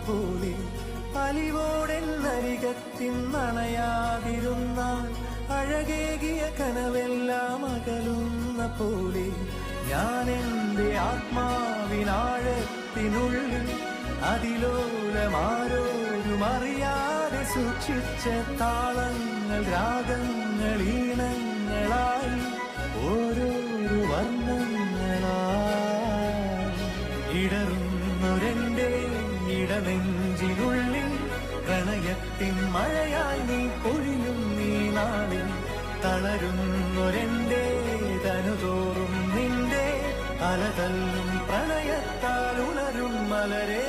പോലെ അലിവോടെന്നരികത്തിന്നണയാതിരുന്നാൽ അഴകേകിയ കനവെല്ലാം അകലുന്ന പോലെ ഞാൻ എൻ്റെ ആത്മാവിനാഴത്തിനുള്ളിൽ അതിലോലമാരോരും അറിയാതെ സൂക്ഷിച്ച താളങ്ങൾ രാഗങ്ങൾ ഈണങ്ങളായി ഓരോരോ വർണ്ണങ്ങളായി ഇടറുന്നൊരെൻ്റെ ഇടനെഞ്ചിനുള്ളിൽ പ്രണയത്തിൻ മഴയായി നീ പൊഴിയും നീ നാളിൽ തളരുന്നൊരെൻ്റെ തനുതോറും നിന്റെ അലതല്ലും പ്രണയത്താൽ ഉണരും മലരേ